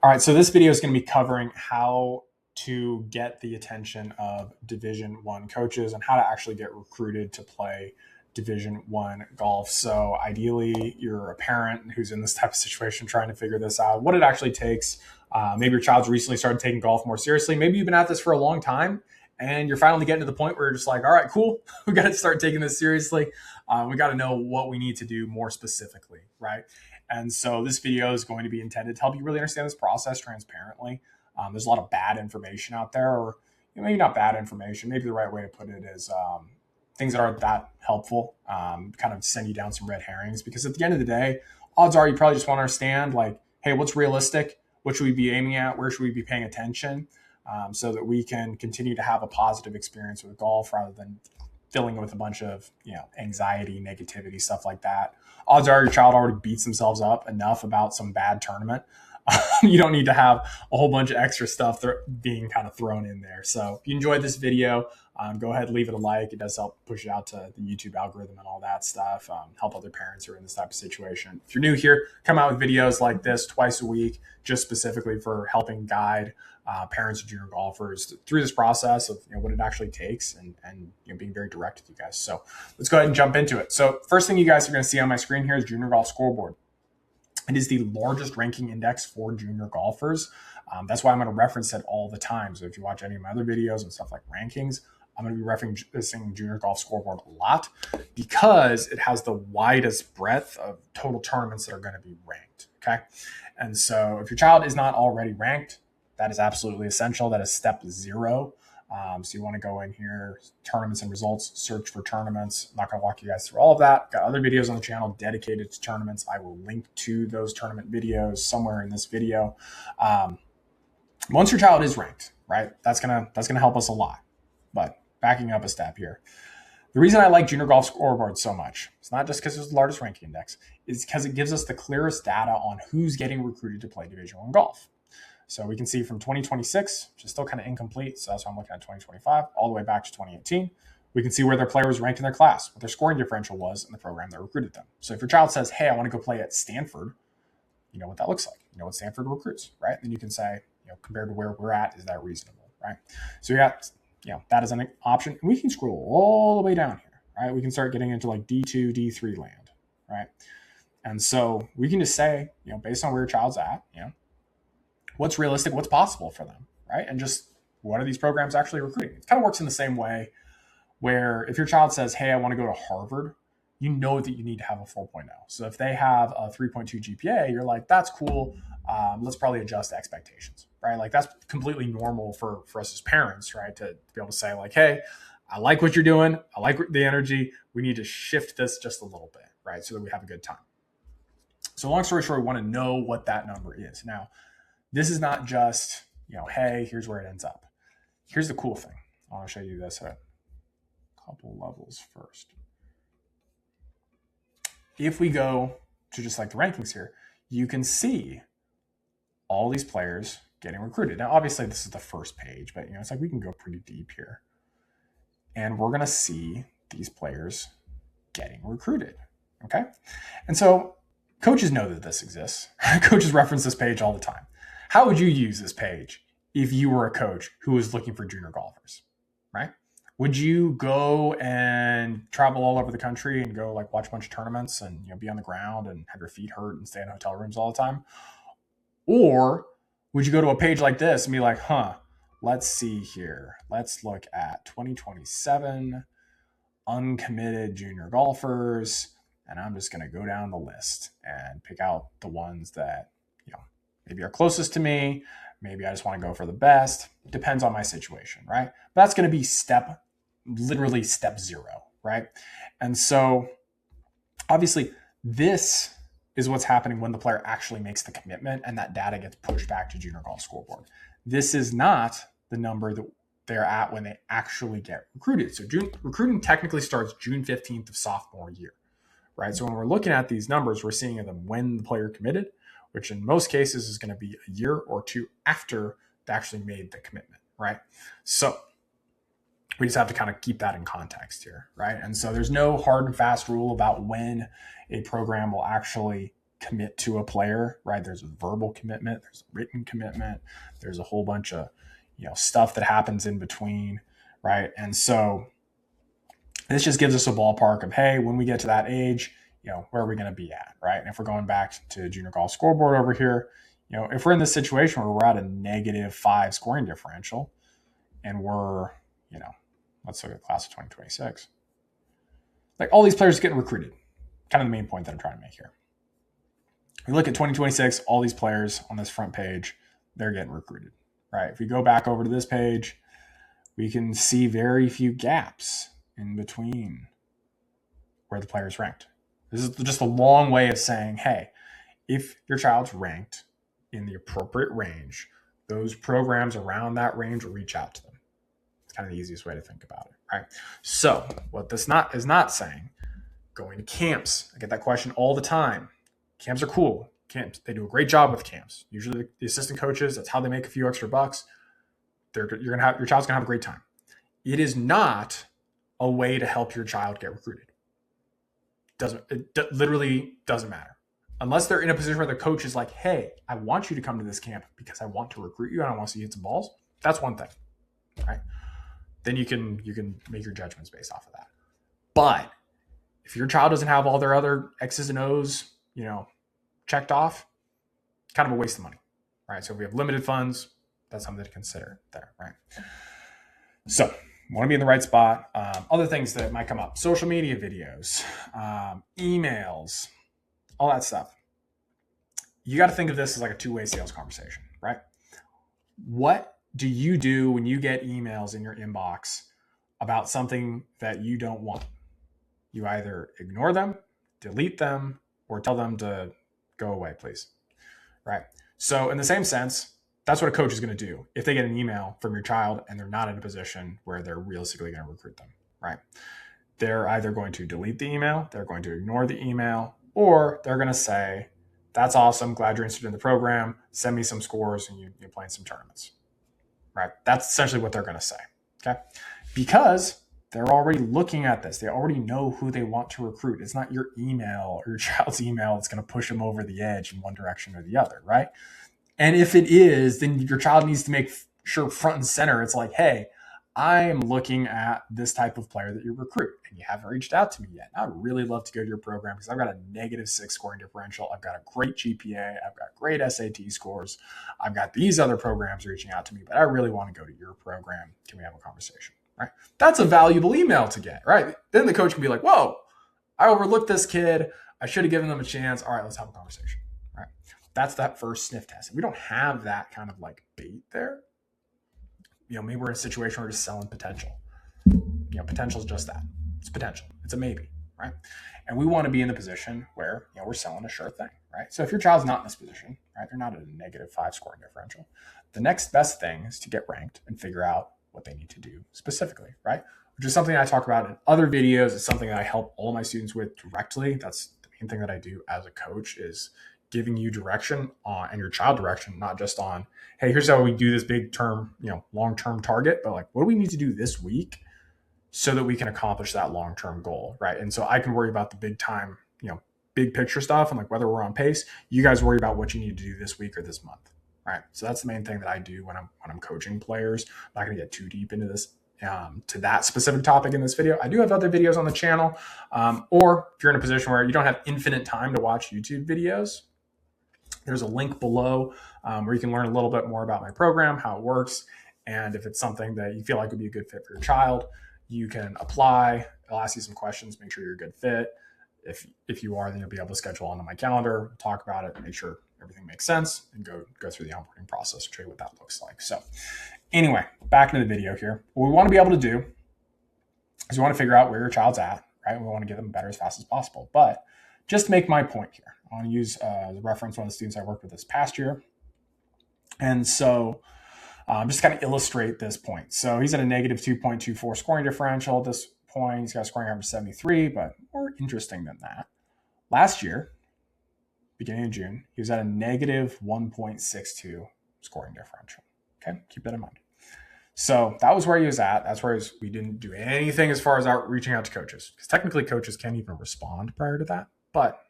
All right, so this video is going to be covering how to get the attention of Division One coaches and how to actually get recruited to play Division One golf. So ideally, you're a parent who's in this type of situation trying to figure this out, what it actually takes. Maybe your child's recently started taking golf more seriously. Maybe you've been at this for a long time and you're finally getting to the point where you're just like, all right, cool, we got to start taking this seriously. We got to know what we need to do more specifically, right? And so this video is going to be intended to help you really understand this process transparently. There's a lot of bad information out there, or maybe not bad information. Maybe the right way to put it is things that aren't that helpful, kind of send you down some red herrings. Because at the end of the day, odds are you probably just want to understand, like, hey, what's realistic? What should we be aiming at? Where should we be paying attention? So that we can continue to have a positive experience with golf rather than filling it with a bunch of anxiety, negativity, stuff like that. Odds are your child already beats themselves up enough about some bad tournament. You don't need to have a whole bunch of extra stuff being kind of thrown in there. So if you enjoyed this video, go ahead, leave it a like. It does help push it out to the YouTube algorithm and all that stuff. Help other parents who are in this type of situation. If you're new here, come out with videos like this twice a week, just specifically for helping guide parents and junior golfers through this process of what it actually takes and being very direct with you guys. So let's go ahead and jump into it. So first thing you guys are going to see on my screen here is Junior Golf Scoreboard. It is the largest ranking index for junior golfers. That's why I'm going to reference it all the time. So if you watch any of my other videos and stuff like rankings, I'm going to be referencing Junior Golf Scoreboard a lot because it has the widest breadth of total tournaments that are going to be ranked. Okay. And so if your child is not already ranked, that is absolutely essential. That is step 0. So you want to go in here, tournaments and results, search for tournaments. I'm not going to walk you guys through all of that. Got other videos on the channel dedicated to tournaments. I will link to those tournament videos somewhere in this video. Once your child is ranked, right, that's gonna help us a lot. But backing up a step here, the reason I like Junior Golf Scoreboard so much, it's not just because it's the largest ranking index, it's because it gives us the clearest data on who's getting recruited to play Division I golf. So we can see from 2026, which is still kind of incomplete, so that's why I'm looking at 2025, all the way back to 2018. We can see where their player was ranked in their class, what their scoring differential was in the program that recruited them. So if your child says, hey, I want to go play at Stanford, you know what that looks like. You know what Stanford recruits, right? Then you can say, compared to where we're at, is that reasonable, right? So we got, that is an option. And we can scroll all the way down here, right? We can start getting into like D2, D3 land, right? And so we can just say, based on where your child's at, what's realistic, what's possible for them, right? And just what are these programs actually recruiting? It kind of works in the same way where if your child says, hey, I want to go to Harvard, you know that you need to have a 4.0. So if they have a 3.2 GPA, you're like, that's cool. Let's probably adjust expectations, right? Like that's completely normal for us as parents, right? To be able to say like, hey, I like what you're doing. I like the energy. We need to shift this just a little bit, right? So that we have a good time. So long story short, we want to know what that number is. Now, this is not just, hey, here's where it ends up. Here's the cool thing. I want to show you this at a couple levels first. If we go to just like the rankings here, you can see all these players getting recruited. Now, obviously, this is the first page, but it's like we can go pretty deep here. And we're going to see these players getting recruited. Okay. And so coaches know that this exists. Coaches reference this page all the time. How would you use this page if you were a coach who was looking for junior golfers, right? Would you go and travel all over the country and go like watch a bunch of tournaments and be on the ground and have your feet hurt and stay in hotel rooms all the time? Or would you go to a page like this and be like, let's see here. Let's look at 2027 uncommitted junior golfers. And I'm just going to go down the list and pick out the ones that, maybe are closest to me. Maybe I just want to go for the best. Depends on my situation, right? But that's going to be literally step 0, right? And so obviously this is what's happening when the player actually makes the commitment and that data gets pushed back to Junior Golf Scoreboard. This is not the number that they're at when they actually get recruited. So recruiting technically starts June 15th of sophomore year, right? So when we're looking at these numbers, we're seeing them when the player committed, which in most cases is going to be a year or 2 after they actually made the commitment, right? So we just have to kind of keep that in context here, right? And so there's no hard and fast rule about when a program will actually commit to a player, right? There's a verbal commitment, there's a written commitment, there's a whole bunch of, stuff that happens in between, right? And so this just gives us a ballpark of, hey, when we get to that age, where are we going to be at, right? And if we're going back to junior golf scoreboard over here, if we're in this situation where we're at a -5 scoring differential and we're, let's look at class of 2026, like all these players getting recruited, kind of the main point that I'm trying to make here. We look at 2026, all these players on this front page, they're getting recruited, right? If we go back over to this page, we can see very few gaps in between where the player's ranked. This is just a long way of saying, hey, if your child's ranked in the appropriate range, those programs around that range will reach out to them. It's kind of the easiest way to think about it, right? So what this is not saying, going to camps. I get that question all the time. Camps are cool. Camps, they do a great job with camps. Usually the assistant coaches, that's how they make a few extra bucks. Your child's gonna have a great time. It is not a way to help your child get recruited. It literally doesn't matter. Unless they're in a position where the coach is like, hey, I want you to come to this camp because I want to recruit you and I want to see you hit some balls. That's one thing, right? Then you can make your judgments based off of that. But if your child doesn't have all their other X's and O's, checked off, kind of a waste of money, right? So if we have limited funds, that's something to consider there, right? So want to be in the right spot. Other things that might come up, social media videos, emails, all that stuff. You got to think of this as like a two-way sales conversation, right? What do you do when you get emails in your inbox about something that you don't want? You either ignore them, delete them, or tell them to go away, please, right? So in the same sense, that's what a coach is going to do if they get an email from your child and they're not in a position where they're realistically going to recruit them, right? They're either going to delete the email, they're going to ignore the email, or they're going to say, that's awesome, glad you're interested in the program, send me some scores and you're playing some tournaments, right? That's essentially what they're going to say, okay? Because they're already looking at this. They already know who they want to recruit. It's not your email or your child's email that's going to push them over the edge in one direction or the other, right? And if it is, then your child needs to make sure front and center, it's like, hey, I am looking at this type of player that you recruit and you haven't reached out to me yet. I'd really love to go to your program because I've got a -6 scoring differential. I've got a great GPA. I've got great SAT scores. I've got these other programs reaching out to me, but I really want to go to your program. Can we have a conversation? Right? That's a valuable email to get, right? Then the coach can be like, whoa, I overlooked this kid. I should have given them a chance. All right, let's have a conversation, right? That's that first sniff test. If we don't have that kind of like bait there, maybe we're in a situation where we're just selling potential. Potential is just that. It's potential. It's a maybe, right? And we want to be in the position where, we're selling a sure thing, right? So if your child's not in this position, right, they're not at a -5 scoring differential, the next best thing is to get ranked and figure out what they need to do specifically, right? Which is something I talk about in other videos. It's something that I help all my students with directly. That's the main thing that I do as a coach is giving you direction on and your child direction, not just on, hey, here's how we do this big term, long-term target, but like, what do we need to do this week so that we can accomplish that long-term goal, right? And so I can worry about the big time, big picture stuff and like whether we're on pace. You guys worry about what you need to do this week or this month. Right. So that's the main thing that I do when I'm coaching players. I'm not going to get too deep into this to that specific topic in this video. I do have other videos on the channel. Or if you're in a position where you don't have infinite time to watch YouTube videos, there's a link below where you can learn a little bit more about my program, how it works. And if it's something that you feel like would be a good fit for your child, you can apply. I'll ask you some questions, make sure you're a good fit. If you are, then you'll be able to schedule onto my calendar, talk about it, make sure everything makes sense, and go through the onboarding process, show you what that looks like. So anyway, back into the video here. What we want to be able to do is we want to figure out where your child's at, right? We want to get them better as fast as possible. But just to make my point here, I want to use the reference one of the students I worked with this past year. And so just to kind of illustrate this point. So he's at a -2.24 scoring differential at this point. He's got a scoring average of 73, but more interesting than that. Last year, beginning of June, he was at a -1.62 scoring differential. Okay, keep that in mind. So that was where he was at. That's where we didn't do anything as far as reaching out to coaches, because technically coaches can't even respond prior to that. But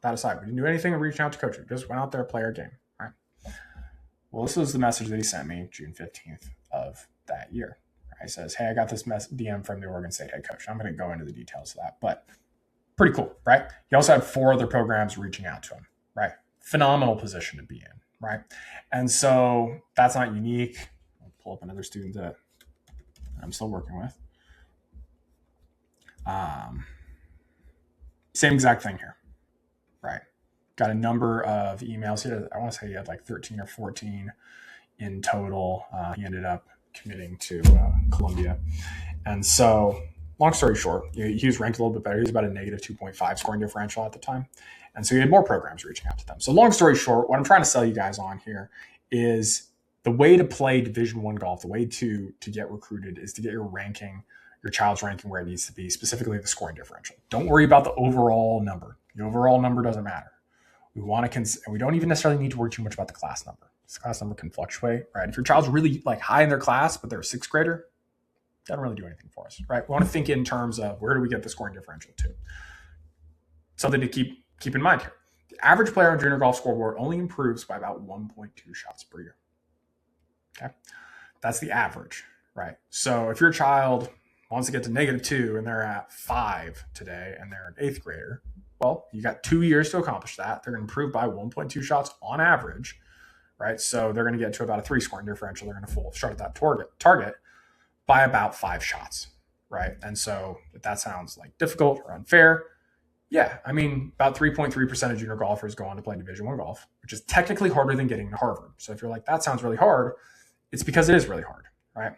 that aside. We didn't do anything in reaching out to coaches. We just went out there, play our game, right? Well, this was the message that he sent me June 15th of that year. He says, hey, I got this DM from the Oregon State head coach. I'm going to go into the details of that, but pretty cool, right? He also had 4 other programs reaching out to him, right? Phenomenal position to be in, right? And so that's not unique. I'll pull up another student that I'm still working with. Same exact thing here, right? Got a number of emails here. I want to say he had like 13 or 14 in total. He ended up committing to Columbia. And so long story short, he was ranked a little bit better. He was about a negative 2.5 scoring differential at the time. And so he had more programs reaching out to them. So long story short, what I'm trying to sell you guys on here is the way to play Division I golf, the way to get recruited is to get your child's ranking where it needs to be, specifically the scoring differential. Don't worry about the overall number. The overall number doesn't matter. We want to, and we don't even necessarily need to worry too much about the class number. This class number can fluctuate, right? If your child's really like high in their class, but they're a 6th grader, doesn't really do anything for us, right? We want to think in terms of where do we get the scoring differential to? Something to keep in mind here. The average player on Junior Golf Scoreboard only improves by about 1.2 shots per year. Okay, that's the average, right? So if your child wants to get to -2 and they're at 5 today and they're an 8th grader, well, you got 2 years to accomplish that. They're going to improve by 1.2 shots on average, right? So they're going to get to about a 3 scoring differential. They're going to start at that target by about 5 shots, right? And so if that sounds like difficult or unfair, yeah, I mean, about 3.3% of junior golfers go on to play Division I golf, which is technically harder than getting to Harvard. So if you're like, that sounds really hard, it's because it is really hard, right?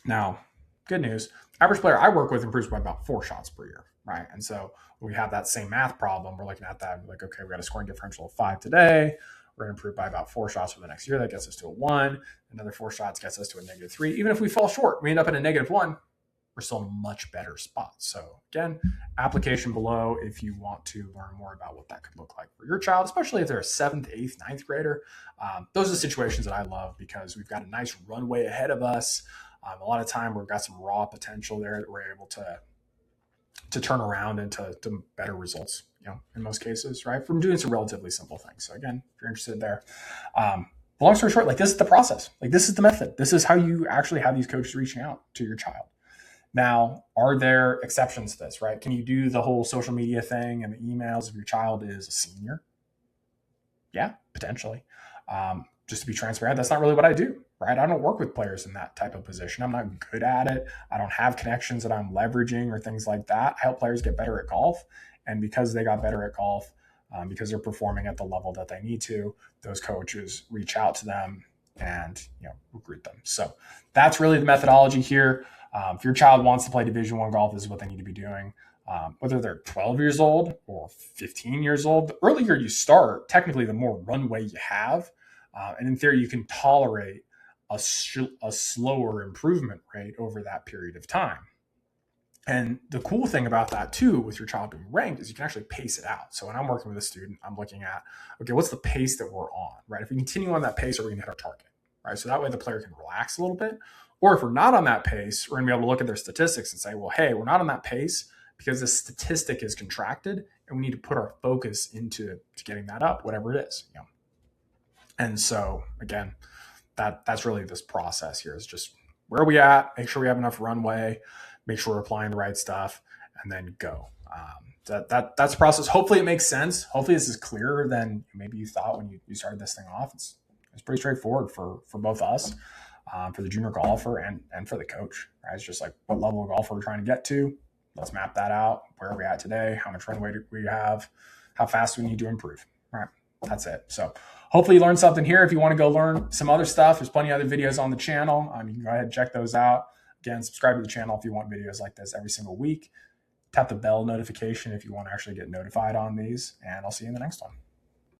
Now, good news, average player I work with improves by about 4 shots per year, right? And so when we have that same math problem, we're looking at that and we're like, okay, we got a scoring differential of 5 today. We're going to improve by about 4 shots for the next year. That gets us to a 1. Another 4 shots gets us to a -3. Even if we fall short, we end up in a -1, we're still in a much better spot. So again, application below if you want to learn more about what that could look like for your child, especially if they're a 7th, 8th, 9th grader. Those are the situations that I love because we've got a nice runway ahead of us. A lot of time we've got some raw potential there that we're able to turn around into better results, in most cases, right? From doing some relatively simple things. So again, if you're interested there, long story short, like this is the process, like this is the method. This is how you actually have these coaches reaching out to your child. Now, are there exceptions to this, right? Can you do the whole social media thing and the emails if your child is a senior? Yeah, potentially. Just to be transparent, that's not really what I do, right? I don't work with players in that type of position. I'm not good at it. I don't have connections that I'm leveraging or things like that. I help players get better at golf. And because they got better at golf, because they're performing at the level that they need to, those coaches reach out to them and recruit them. So that's really the methodology here. If your child wants to play Division I golf, this is what they need to be doing. Whether they're 12 years old or 15 years old, the earlier you start, technically the more runway you have. And in theory, you can tolerate a slower improvement rate over that period of time. And the cool thing about that too, with your child being ranked, is you can actually pace it out. So when I'm working with a student, I'm looking at, okay, what's the pace that we're on, right? If we continue on that pace, are we going to hit our target, right? So that way the player can relax a little bit. Or if we're not on that pace, we're going to be able to look at their statistics and say, well, hey, we're not on that pace because the statistic is contracted and we need to put our focus into getting that up, whatever it is. And so again, that's really this process here is just where are we at? Make sure we have enough runway, make sure we're applying the right stuff, and then go. That's the process. Hopefully it makes sense. Hopefully this is clearer than maybe you thought when you started this thing off. It's pretty straightforward for both us. For the junior golfer and for the coach, right? It's just like what level of golf are we trying to get to? Let's map that out. Where are we at today? How much runway do we have? How fast do we need to improve? All right, that's it. So hopefully you learned something here. If you want to go learn some other stuff, there's plenty of other videos on the channel. You can go ahead and check those out. Again, subscribe to the channel if you want videos like this every single week. Tap the bell notification if you want to actually get notified on these, and I'll see you in the next one.